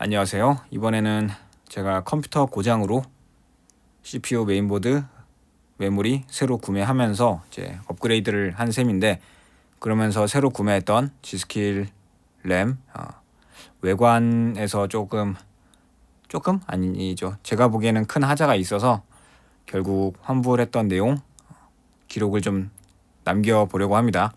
안녕하세요. 이번에는 제가 컴퓨터 고장으로 CPU 메인보드 메모리 새로 구매하면서 이제 업그레이드를 한 셈인데, 그러면서 새로 구매했던 G스킬 램 외관에서 조금 아니죠. 제가 보기에는 큰 하자가 있어서 결국 환불을 했던 내용 기록을 좀 남겨보려고 합니다.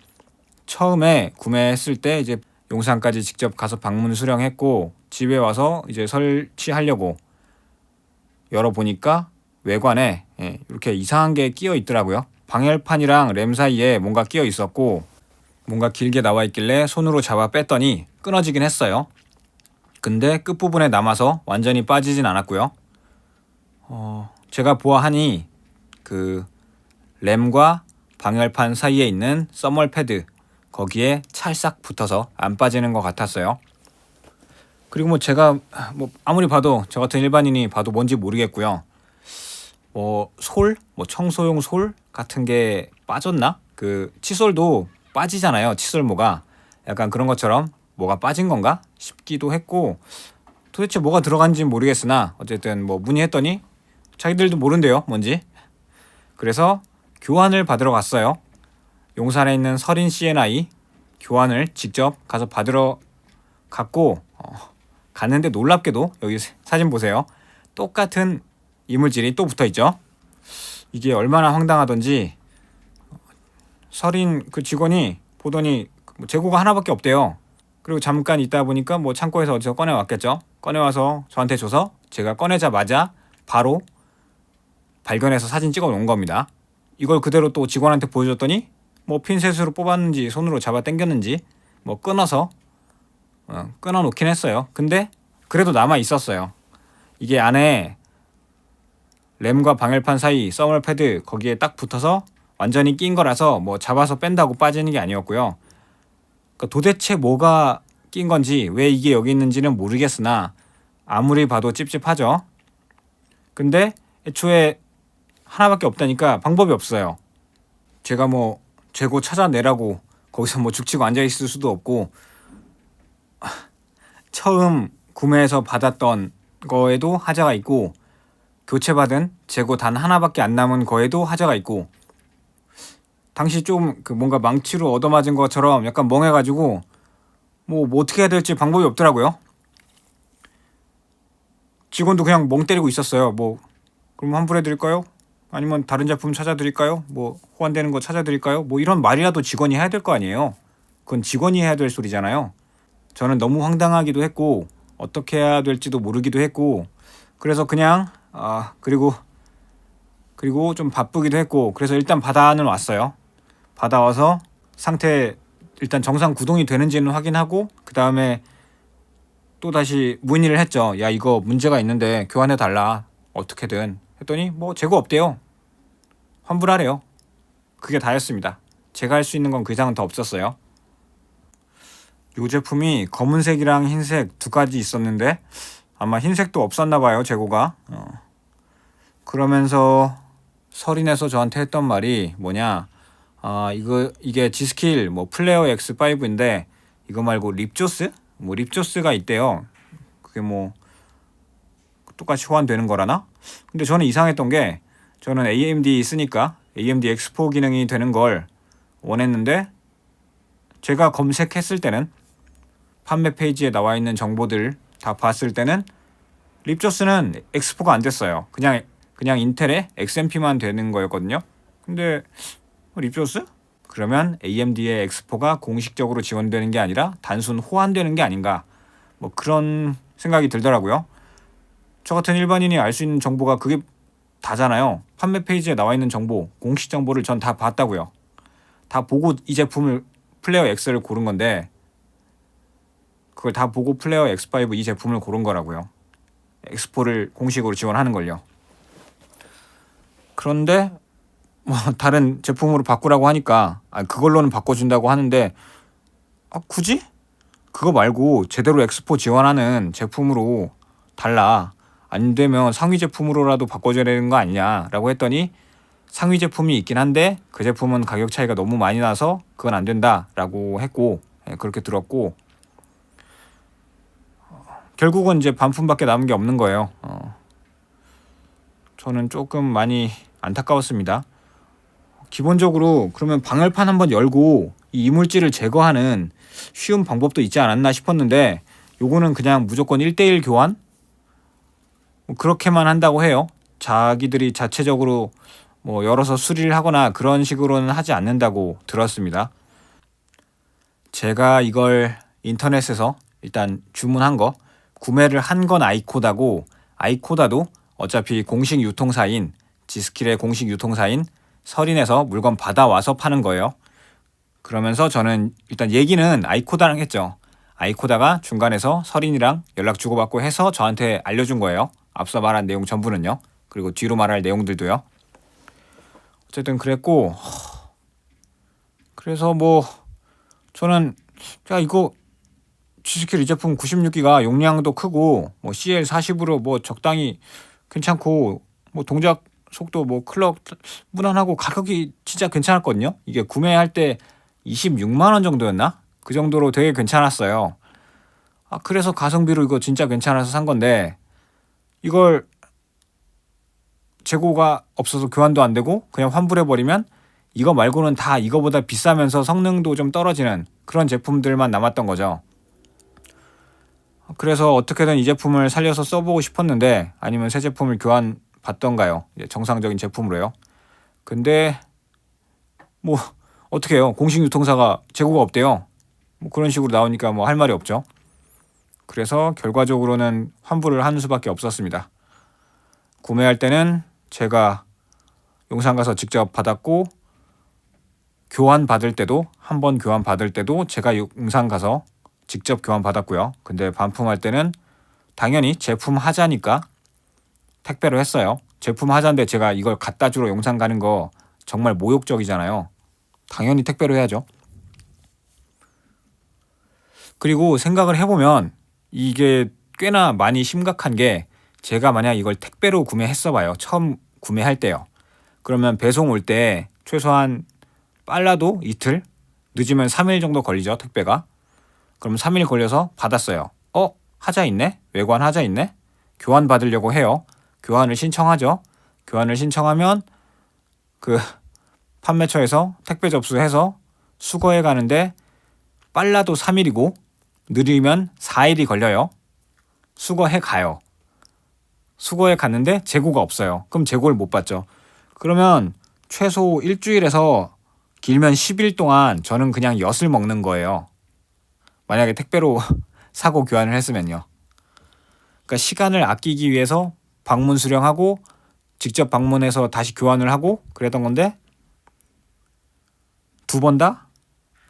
처음에 구매했을 때 이제 용산까지 직접 가서 방문 수령했고, 집에 와서 이제 설치하려고 열어보니까 외관에 이렇게 이상한 게 끼어 있더라고요. 방열판이랑 램 사이에 뭔가 끼어 있었고, 뭔가 길게 나와 있길래 손으로 잡아 뺐더니 끊어지긴 했어요. 근데 끝부분에 남아서 완전히 빠지진 않았고요. 제가 보아하니 그 램과 방열판 사이에 있는 써멀 패드, 거기에 찰싹 붙어서 안 빠지는 것 같았어요. 그리고 뭐 제가 아무리 봐도, 저 같은 일반인이 봐도 뭔지 모르겠고요. 청소용 솔 같은 게 빠졌나? 그 칫솔도 빠지잖아요. 칫솔모가 약간 그런 것처럼 뭐가 빠진 건가 싶기도 했고, 도대체 뭐가 들어간지 모르겠으나 어쨌든 문의했더니 자기들도 모른대요, 뭔지. 그래서 교환을 받으러 갔어요. 용산에 있는 서린 C&I 교환을 직접 가서 받으러 갔고, 갔는데 놀랍게도 여기 사진 보세요. 똑같은 이물질이 또 붙어있죠. 이게 얼마나 황당하던지, 서린 그 직원이 보더니 재고가 하나밖에 없대요. 그리고 잠깐 있다 보니까 창고에서 어디서 꺼내왔겠죠. 꺼내와서 저한테 줘서 제가 꺼내자마자 바로 발견해서 사진 찍어 놓은 겁니다. 이걸 그대로 또 직원한테 보여줬더니 핀셋으로 뽑았는지 손으로 잡아 당겼는지 끊어서 끊어 놓긴 했어요. 근데 그래도 남아 있었어요. 이게 안에 램과 방열판 사이 써멀 패드 거기에 딱 붙어서 완전히 낀 거라서 잡아서 뺀다고 빠지는 게 아니었고요. 그러니까 도대체 뭐가 낀 건지, 왜 이게 여기 있는지는 모르겠으나 아무리 봐도 찝찝하죠. 근데 애초에 하나밖에 없다니까 방법이 없어요. 제가 재고 찾아내라고 거기서 죽치고 앉아있을 수도 없고, 처음 구매해서 받았던 거에도 하자가 있고, 교체받은 재고 단 하나밖에 안 남은 거에도 하자가 있고, 당시 좀 뭔가 망치로 얻어맞은 것처럼 약간 멍해가지고 어떻게 해야 될지 방법이 없더라고요. 직원도 그냥 멍 때리고 있었어요. 그럼 환불해드릴까요? 아니면 다른 제품 찾아드릴까요? 호환되는 거 찾아드릴까요? 이런 말이라도 직원이 해야 될 거 아니에요. 그건 직원이 해야 될 소리잖아요. 저는 너무 황당하기도 했고, 어떻게 해야 될지도 모르기도 했고, 그래서 그냥 그리고 좀 바쁘기도 했고, 그래서 일단 받아는 왔어요. 받아와서 상태 일단 정상 구동이 되는지는 확인하고, 그 다음에 또 다시 문의를 했죠. 야, 이거 문제가 있는데 교환해 달라, 어떻게든 했더니 재고 없대요. 환불하래요. 그게 다였습니다. 제가 할 수 있는 건 그 이상은 더 없었어요. 이 제품이 검은색이랑 흰색 두 가지 있었는데 아마 흰색도 없었나 봐요, 재고가. 그러면서 서린에서 저한테 했던 말이 뭐냐, 이게 G스킬 플레어 X5인데 이거 말고 립조스? 립조스가 있대요. 그게 똑같이 호환되는 거라나? 근데 저는 이상했던 게, 저는 AMD 쓰니까 AMD X4 기능이 되는 걸 원했는데, 제가 검색했을 때는 판매 페이지에 나와 있는 정보들 다 봤을 때는 립조스는 X4가 안 됐어요. 그냥 인텔의 XMP만 되는 거였거든요. 근데 립조스? 그러면 AMD의 X4가 공식적으로 지원되는 게 아니라 단순 호환되는 게 아닌가, 그런 생각이 들더라고요. 저 같은 일반인이 알 수 있는 정보가 그게 다잖아요. 판매 페이지에 나와 있는 정보, 공식 정보를 전 다 봤다고요. 다 보고 이 제품을, 플레어 X를 고른 건데, 그걸 다 보고 플레어 X5 이 제품을 고른 거라고요. X4를 공식으로 지원하는 걸요. 그런데 다른 제품으로 바꾸라고 하니까, 그걸로는 바꿔준다고 하는데, 굳이? 그거 말고 제대로 X4 지원하는 제품으로 달라, 안 되면 상위 제품으로라도 바꿔줘야 되는 거 아니냐라고 했더니, 상위 제품이 있긴 한데 그 제품은 가격 차이가 너무 많이 나서 그건 안 된다라고 했고, 그렇게 들었고, 결국은 이제 반품밖에 남은 게 없는 거예요. 저는 조금 많이 안타까웠습니다. 기본적으로 그러면 방열판 한번 열고 이 이물질을 제거하는 쉬운 방법도 있지 않았나 싶었는데 요거는 그냥 무조건 1대1 교환? 뭐 그렇게만 한다고 해요. 자기들이 자체적으로 뭐 열어서 수리를 하거나 그런 식으로는 하지 않는다고 들었습니다. 제가 이걸 인터넷에서 일단 주문한 거, 구매를 한 건 아이코다고, 아이코다도 어차피 공식 유통사인, 지스킬의 공식 유통사인 서린에서 물건 받아와서 파는 거예요. 그러면서 저는 일단 얘기는 아이코다랑 했죠. 아이코다가 중간에서 서린이랑 연락 주고받고 해서 저한테 알려준 거예요. 앞서 말한 내용 전부는요. 그리고 뒤로 말할 내용들도요. 어쨌든 그랬고, 그래서 뭐 저는 야 이거 지스킬 이 제품 96기가 용량도 크고 뭐 CL40으로 뭐 적당히 괜찮고 뭐 동작 속도 뭐 클럭 무난하고 가격이 진짜 괜찮았거든요. 이게 구매할 때 26만 원 정도였나? 그 정도로 되게 괜찮았어요. 그래서 가성비로 이거 진짜 괜찮아서 산 건데 이걸 재고가 없어서 교환도 안 되고 그냥 환불해 버리면 이거 말고는 다 이거보다 비싸면서 성능도 좀 떨어지는 그런 제품들만 남았던 거죠. 그래서 어떻게든 이 제품을 살려서 써보고 싶었는데 아니면 새 제품을 교환 받던가요. 정상적인 제품으로요. 근데 뭐 어떻게 해요. 공식 유통사가 재고가 없대요. 뭐 그런 식으로 나오니까 뭐 할 말이 없죠. 그래서 결과적으로는 환불을 하는 수밖에 없었습니다. 구매할 때는 제가 용산 가서 직접 받았고 교환 받을 때도 한 번 교환 받을 때도 제가 용산 가서 직접 교환 받았고요. 근데 반품할 때는 당연히 제품 하자니까 택배로 했어요. 제품 하자인데 제가 이걸 갖다 주러 용산 가는 거 정말 모욕적이잖아요. 당연히 택배로 해야죠. 그리고 생각을 해보면 이게 꽤나 많이 심각한 게 제가 만약 이걸 택배로 구매했어 봐요. 처음 구매할 때요. 그러면 배송 올 때 최소한 빨라도 이틀, 늦으면 3일 정도 걸리죠. 택배가. 그럼 3일 걸려서 받았어요. 하자 있네? 외관 하자 있네? 교환 받으려고 해요. 교환을 신청하죠. 교환을 신청하면 그 판매처에서 택배 접수해서 수거해 가는데 빨라도 3일이고 느리면 4일이 걸려요. 수거해 가요. 수거해 갔는데 재고가 없어요. 그럼 재고를 못 받죠. 그러면 최소 일주일에서 길면 10일 동안 저는 그냥 엿을 먹는 거예요. 만약에 택배로 사고 교환을 했으면요. 그러니까 시간을 아끼기 위해서 방문 수령하고 직접 방문해서 다시 교환을 하고 그랬던 건데 2번 다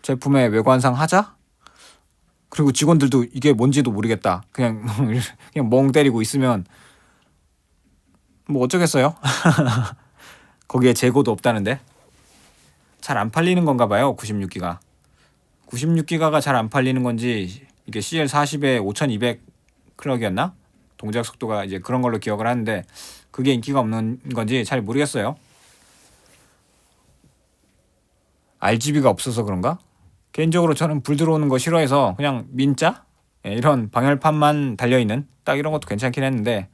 제품의 외관상 하자? 그리고 직원들도 이게 뭔지도 모르겠다. 그냥 멍 때리고 있으면 뭐 어쩌겠어요? 거기에 재고도 없다는데 잘 안 팔리는 건가 봐요. 96기가 96기가가 잘 안 팔리는 건지 이게 CL40에 5200 클럭이었나? 동작 속도가 이제 그런 걸로 기억을 하는데 그게 인기가 없는 건지 잘 모르겠어요. RGB가 없어서 그런가? 개인적으로 저는 불 들어오는 거 싫어해서 그냥 민자? 이런 방열판만 달려있는 딱 이런 것도 괜찮긴 했는데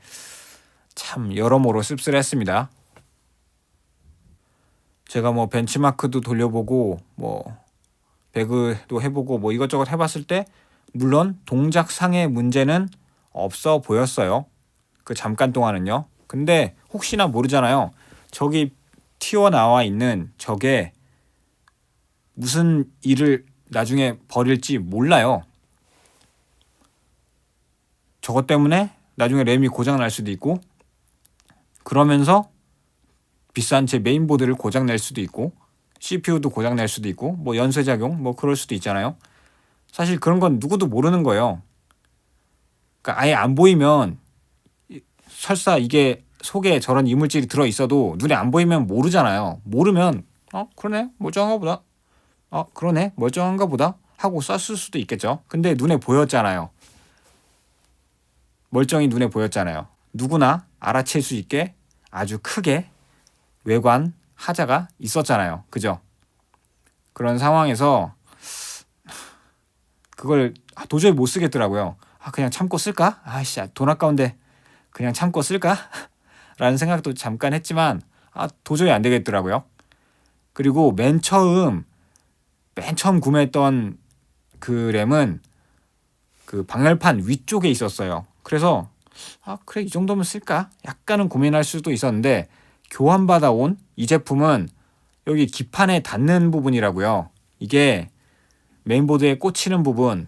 참 여러모로 씁쓸했습니다. 제가 뭐 벤치마크도 돌려보고 뭐 배그도 해보고 뭐 이것저것 해봤을 때 물론 동작상의 문제는 없어 보였어요. 그 잠깐 동안은요. 근데 혹시나 모르잖아요. 저기 튀어나와 있는 저게 무슨 일을 나중에 벌일지 몰라요. 저것 때문에 나중에 램이 고장 날 수도 있고 그러면서 비싼 제 메인보드를 고장 낼 수도 있고 CPU도 고장 낼 수도 있고 뭐 연쇄작용 뭐 그럴 수도 있잖아요. 사실 그런 건 누구도 모르는 거예요. 그러니까 아예 안 보이면 설사 이게 속에 저런 이물질이 들어 있어도 눈에 안 보이면 모르잖아요. 모르면 그러네 멀쩡한가 보다. 그러네 멀쩡한가 보다 하고 썼을 수도 있겠죠. 근데 눈에 보였잖아요. 멀쩡히 눈에 보였잖아요. 누구나 알아챌 수 있게 아주 크게 외관 하자가 있었잖아요. 그죠? 그런 상황에서 그걸 도저히 못 쓰겠더라고요. 그냥 참고 쓸까? 아이씨, 돈 아까운데 그냥 참고 쓸까? 라는 생각도 잠깐 했지만 도저히 안 되겠더라고요. 그리고 맨 처음 구매했던 그 램은 그 방열판 위쪽에 있었어요. 그래서 그래 이 정도면 쓸까? 약간은 고민할 수도 있었는데 교환받아 온 이 제품은 여기 기판에 닿는 부분이라고요. 이게 메인보드에 꽂히는 부분,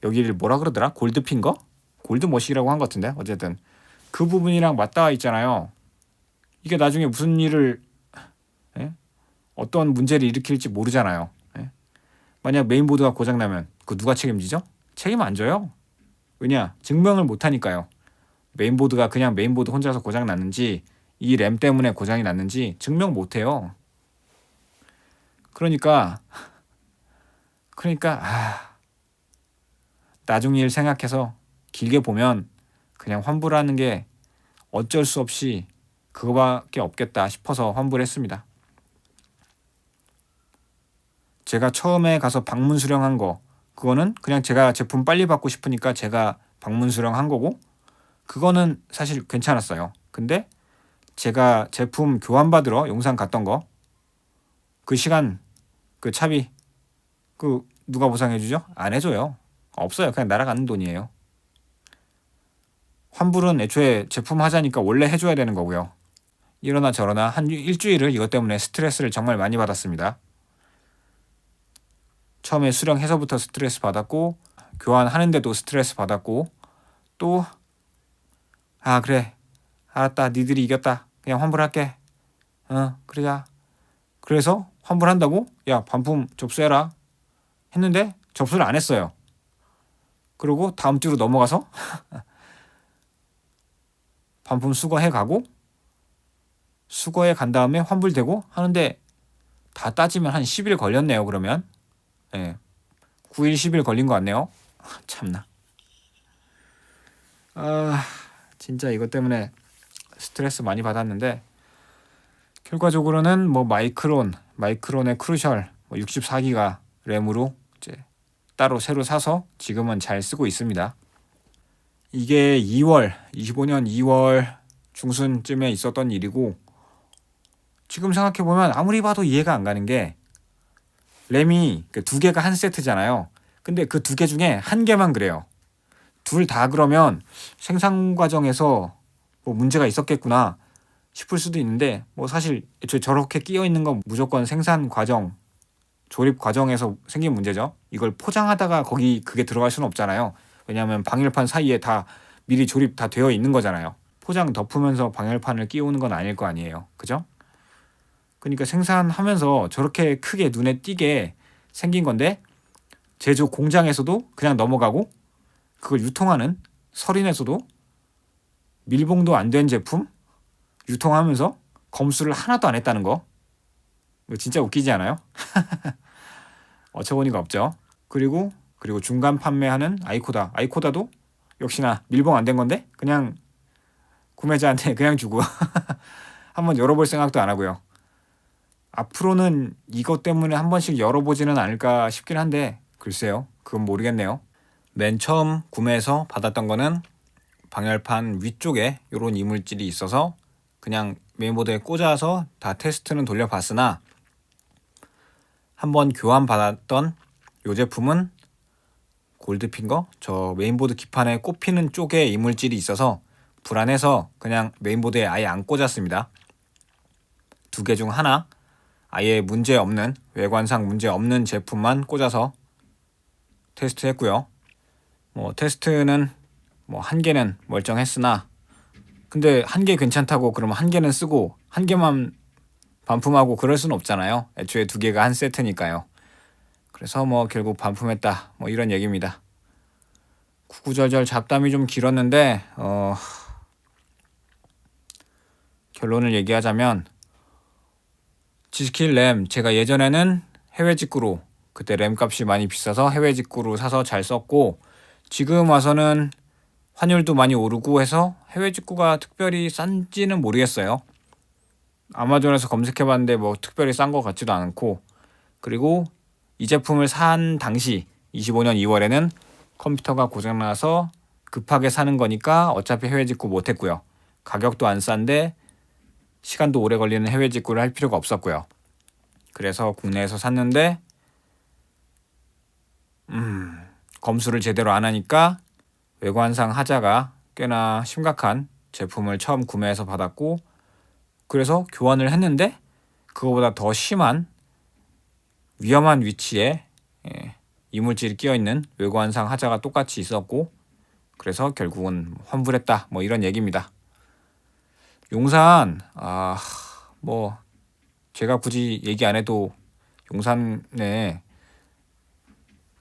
여기를 뭐라 그러더라? 골드핀거? 골드머시라고 한 것 같은데 어쨌든 그 부분이랑 맞닿아 있잖아요. 이게 나중에 무슨 일을 어떤 문제를 일으킬지 모르잖아요. 만약 메인보드가 고장나면 그 누가 책임지죠? 책임 안 져요. 왜냐? 증명을 못 하니까요. 메인보드가 그냥 메인보드 혼자서 고장 났는지 이 램 때문에 고장이 났는지 증명 못 해요. 그러니까 나중 일 생각해서 길게 보면 그냥 환불하는 게 어쩔 수 없이 그거밖에 없겠다 싶어서 환불했습니다. 제가 처음에 가서 방문 수령한 거 그거는 그냥 제가 제품 빨리 받고 싶으니까 제가 방문 수령한 거고 그거는 사실 괜찮았어요. 근데 제가 제품 교환받으러 용산 갔던 거 그 시간 그 차비 그 누가 보상해주죠? 안 해줘요. 없어요. 그냥 날아가는 돈이에요. 환불은 애초에 제품 하자니까 원래 해줘야 되는 거고요. 이러나 저러나 한 일주일을 이것 때문에 스트레스를 정말 많이 받았습니다. 처음에 수령해서부터 스트레스 받았고 교환하는데도 스트레스 받았고 또 그래 알았다 니들이 이겼다 그냥 환불할게 그러자 그래서 환불한다고 야 반품 접수해라 했는데 접수를 안 했어요. 그리고 다음 주로 넘어가서 반품 수거해 가고 수거해 간 다음에 환불되고 하는데 다 따지면 한 10일 걸렸네요. 그러면 9일 10일 걸린 것 같네요. 참나. 진짜 이것 때문에 스트레스 많이 받았는데 결과적으로는 뭐 마이크론의 크루셜 64기가 램으로 이제 따로 새로 사서 지금은 잘 쓰고 있습니다. 이게 25년 2월 중순쯤에 있었던 일이고 지금 생각해보면 아무리 봐도 이해가 안 가는 게 램이 두 개가 한 세트잖아요. 근데 그 두 개 중에 한 개만 그래요. 둘 다 그러면 생산 과정에서 뭐 문제가 있었겠구나 싶을 수도 있는데 뭐 사실 애초에 저렇게 끼어 있는 건 무조건 생산 과정, 조립 과정에서 생긴 문제죠. 이걸 포장하다가 거기 그게 들어갈 수는 없잖아요. 왜냐하면 방열판 사이에 다 미리 조립 다 되어 있는 거잖아요. 포장 덮으면서 방열판을 끼우는 건 아닐 거 아니에요. 그죠? 그러니까 생산하면서 저렇게 크게 눈에 띄게 생긴 건데 제조 공장에서도 그냥 넘어가고 그걸 유통하는 서린에서도 밀봉도 안 된 제품 유통하면서 검수를 하나도 안 했다는 거 이거 진짜 웃기지 않아요? 어처구니가 없죠. 그리고 중간 판매하는 아이코다도 역시나 밀봉 안 된 건데 그냥 구매자한테 그냥 주고 한번 열어볼 생각도 안 하고요. 앞으로는 이것 때문에 한 번씩 열어보지는 않을까 싶긴 한데 글쎄요. 그건 모르겠네요. 맨 처음 구매해서 받았던 거는 방열판 위쪽에 이런 이물질이 있어서 그냥 메인보드에 꽂아서 다 테스트는 돌려봤으나 한번 교환받았던 이 제품은 골드핀거 저 메인보드 기판에 꼽히는 쪽에 이물질이 있어서 불안해서 그냥 메인보드에 아예 안 꽂았습니다. 두 개 중 하나 아예 문제없는 외관상 문제없는 제품만 꽂아서 테스트했고요. 뭐 테스트는 뭐 한 개는 멀쩡했으나 근데 한 개 괜찮다고 그러면 한 개는 쓰고 한 개만 반품하고 그럴 수는 없잖아요. 애초에 두 개가 한 세트니까요. 그래서 뭐 결국 반품했다 뭐 이런 얘기입니다. 구구절절 잡담이 좀 길었는데 결론을 얘기하자면 G스킬 램 제가 예전에는 해외 직구로 그때 램 값이 많이 비싸서 해외 직구로 사서 잘 썼고 지금 와서는 환율도 많이 오르고 해서 해외 직구가 특별히 싼지는 모르겠어요. 아마존에서 검색해봤는데 뭐 특별히 싼 것 같지도 않고 그리고 이 제품을 산 당시 25년 2월에는 컴퓨터가 고장나서 급하게 사는 거니까 어차피 해외 직구 못했고요. 가격도 안 싼데 시간도 오래 걸리는 해외 직구를 할 필요가 없었고요. 그래서 국내에서 샀는데 검수를 제대로 안 하니까 외관상 하자가 꽤나 심각한 제품을 처음 구매해서 받았고, 그래서 교환을 했는데 그거보다 더 심한 위험한 위치에 이물질이 끼어있는 외관상 하자가 똑같이 있었고, 그래서 결국은 환불했다, 뭐 이런 얘기입니다. 용산, 뭐 제가 굳이 얘기 안 해도 용산에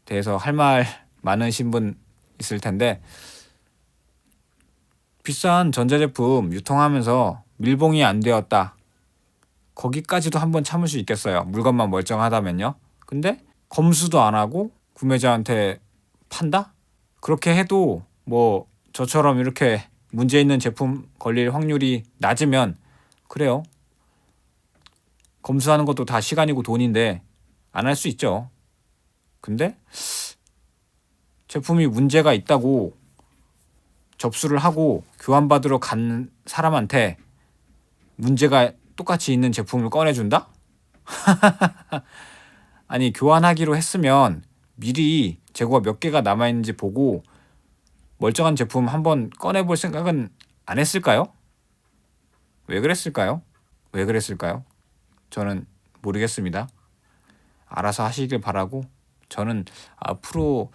대해서 할 말 많으신 분 있을 텐데, 비싼 전자제품 유통하면서 밀봉이 안 되었다, 거기까지도 한번 참을 수 있겠어요. 물건만 멀쩡하다면요. 근데 검수도 안 하고 구매자한테 판다? 그렇게 해도 뭐 저처럼 이렇게 문제 있는 제품 걸릴 확률이 낮으면 그래요. 검수하는 것도 다 시간이고 돈인데 안 할 수 있죠. 근데 제품이 문제가 있다고 접수를 하고 교환받으러 간 사람한테 문제가 똑같이 있는 제품을 꺼내준다? 아니, 교환하기로 했으면 미리 재고가 몇 개가 남아있는지 보고 멀쩡한 제품 한번 꺼내볼 생각은 안 했을까요? 왜 그랬을까요? 왜 그랬을까요? 저는 모르겠습니다. 알아서 하시길 바라고, 저는 앞으로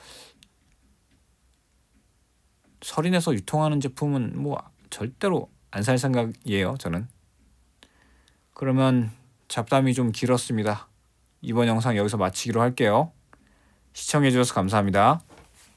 서린에서 유통하는 제품은 뭐 절대로 안 살 생각이에요, 저는. 그러면 잡담이 좀 길었습니다. 이번 영상 여기서 마치기로 할게요. 시청해주셔서 감사합니다.